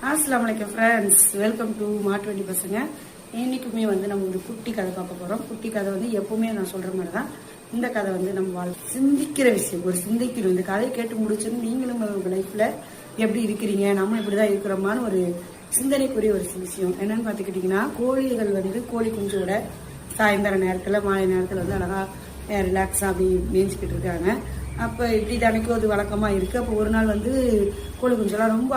அஸ்ஸலாமு அலைக்கும் friends, welcome to மாட்டுவண்டி பசங்க. இன்னைக்குமே நம்ம ஒரு குட்டி கதை பார்க்க போறோம். குட்டி கதை எப்பவுமே நான் சொல்ற மாதிரி தான். இந்த கதை நம்ம சிந்திக்கிற விஷயம், ஒரு சிந்திக்கிறோம். இந்த கதையை கேட்டு முடிச்சுன்னு நீங்களும் உங்க லைஃப்ல எப்படி இருக்கிறீங்க, நம்ம இப்படிதான் இருக்கிறோமான்னு ஒரு சிந்தனைக்குரிய ஒரு விஷயம் என்னன்னு பாத்துக்கிட்டீங்கன்னா, கோழிகள் கோழி குஞ்சோட சாயந்தர நேரத்துல மாலை நேரத்துல அழகா ரிலாக்ஸா அப்படி மேய்ச்சிக்கிட்டு இருக்காங்க. அப்போ இப்படி தினைக்கும் அது வழக்கமாக இருக்குது. அப்போ ஒரு நாள் கோழி குஞ்செல்லாம் ரொம்ப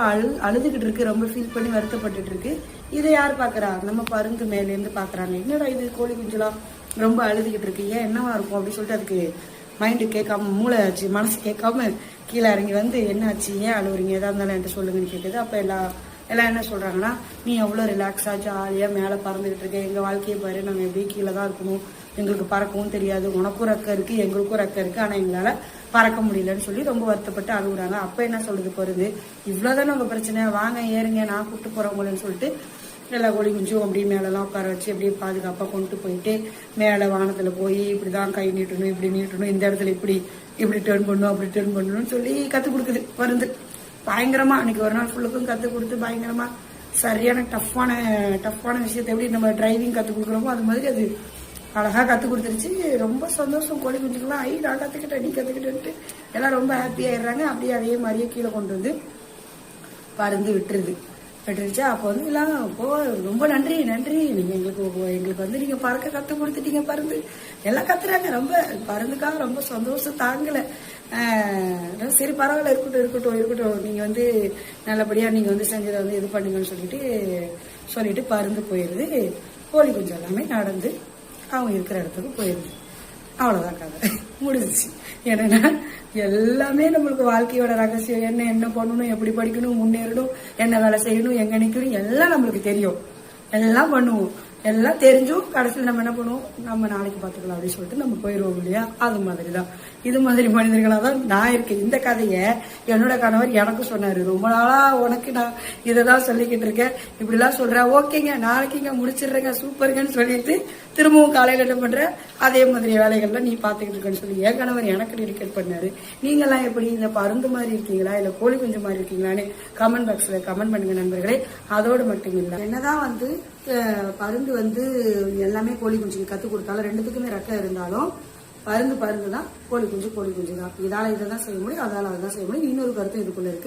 அழுதுகிட்டு இருக்கு, ரொம்ப ஃபீல் பண்ணி வருத்தப்பட்டுட்டு இருக்கு. இதை யார் பார்க்குறா? நம்ம பருந்து மேலேருந்து பார்க்குறாங்க. என்னடா இது கோழி குஞ்செல்லாம் ரொம்ப அழுதுகிட்டு இருக்கு, ஏன் என்னவா இருக்கும் அப்படின்னு சொல்லிட்டு அதுக்கு மைண்டு கேட்காம, மூளை ஆச்சு மனசு கேட்காம கீழே இறங்கி என்ன ஆச்சு, ஏன் அழுவுறீங்க, எதாக இருந்தாலும் என்கிட்ட சொல்லுங்கன்னு கேட்குது. அப்போ எல்லாம் என்ன சொல்கிறாங்கன்னா, நீ எவ்வளோ ரிலாக்ஸாக ஜாலியாக மேலே பறந்துக்கிட்டு இருக்க, எங்கள் வாழ்க்கையை பாரு, நாங்கள் எப்படி கீழே தான் இருக்கணும், எங்களுக்கு பறக்கவும் தெரியாது, உனக்கும் ரெக்க இருக்குது எங்களுக்கும் ரெக்க இருக்குது, ஆனால் எங்களால் பறக்க முடியலன்னு சொல்லி ரொம்ப வருத்தப்பட்டு அழுகுறாங்க. அப்போ என்ன சொல்றது போகிறது, இவ்வளோதானே உங்கள் பிரச்சனை, வாங்க ஏறுங்க நான் கூப்பிட்டு போகிறவங்களன்னு சொல்லிட்டு எல்லா கோழி குஞ்சும் அப்படியே மேலெல்லாம் உட்கார வச்சு அப்படியே பாதுகாப்பாக கொண்டு போயிட்டு மேலே வானத்தில் போய் இப்படி தான் கை நீட்டணும், இப்படி நீட்டணும், இந்த இடத்துல இப்படி டேர்ன் பண்ணணும், அப்படி டேர்ன் பண்ணணும்னு சொல்லி கற்றுக் கொடுக்குது பருந்து. பயங்கரமா அன்னைக்கு ஒரு நாள் ஃபுல்லுக்கும் கற்றுக் கொடுத்து பயங்கரமா சரியான டஃப்பான விஷயத்தை எப்படி நம்ம டிரைவிங் கற்றுக் கொடுக்குறோமோ அது மாதிரி அது அழகா கற்றுக் கொடுத்துருச்சு. ரொம்ப சந்தோஷம். கோழி குஞ்சுக்கெல்லாம் நான் கற்றுக்கிட்டேன், நீ கற்றுக்கிட்டேன்ட்டு எல்லாம் ரொம்ப ஹாப்பியாயிடுறாங்க. அப்படியே அதே மாதிரியே கீழே கொண்டு பறந்து விட்டுருச்சு. அப்போ எல்லாம் ரொம்ப நன்றி நீங்க எங்களுக்கு நீங்க பறக்க கற்றுக் கொடுத்துட்டீங்க பறந்து, எல்லாம் கத்துறாங்க. ரொம்ப பறந்துக்காக ரொம்ப சந்தோஷம் தாங்கல. சரி பரவாயில்ல, இருக்கட்டும், நீங்க நல்லபடியா நீங்க செஞ்சதை இது பண்ணுங்கன்னு சொல்லிட்டு பறந்து போயிருது. கோழி குஞ்சு எல்லாமே நடந்து அவங்க இருக்கிற இடத்துக்கு போயிருது. அவ்வளவுதான் கதை முடிஞ்சிச்சு. ஏன்னா எல்லாமே நம்மளுக்கு வாழ்க்கையோட ரகசியம் என்ன பண்ணணும், எப்படி படிக்கணும், முன்னேறணும், என்ன வேலை செய்யணும், எங்க நிக்கணும், எல்லாம் நம்மளுக்கு தெரியும். எல்லாம் பண்ணுவோம். எல்லாம் தெரிஞ்சும் கடைசியில் நம்ம என்ன பண்ணுவோம், நம்ம நாளைக்கு பார்த்துக்கலாம் அப்படின்னு சொல்லிட்டு நம்ம போயிடுவோம் இல்லையா? அது மாதிரிதான் இது மாதிரி மனிதர்களாக தான் நான் இருக்கேன். இந்த கதையை என்னோட கணவர் எனக்கு சொன்னாரு. ரொம்ப நாளா உனக்கு நான் இதைதான் சொல்லிக்கிட்டு இருக்கேன், இப்படிலாம் சொல்றேன், ஓகேங்க நாளைக்குங்க முடிச்சிடுறேங்க, சூப்பருங்கன்னு சொல்லிட்டு திரும்பவும் காலையில என்ன பண்ற அதே மாதிரி வேலைகள்லாம் நீ பாத்துக்கிட்டு இருக்கேன்னு சொல்லி என் கணவர் எனக்கு டெடிகேட் பண்ணாரு. நீங்கெல்லாம் எப்படி இந்த பருந்து மாதிரி இருக்கீங்களா இல்ல கோழி குஞ்சு மாதிரி இருக்கீங்களான்னு கமெண்ட் பாக்ஸ்ல கமெண்ட் பண்ணுங்க நண்பர்களே. அதோடு மட்டும் இல்லை, என்னதான் பருந்து எல்லாமே கோழி குஞ்சுக்கு கத்து கொடுத்தாலும் ரெண்டுத்துக்குமே ரெக்க இருந்தாலும் பருந்து தான், கோழி குஞ்சு தான். இதால இதை தான் செய்ய முடியும், அதால அதான் செய்ய முடியும். இன்னொரு கருத்து இதுக்குள்ள இருக்கு.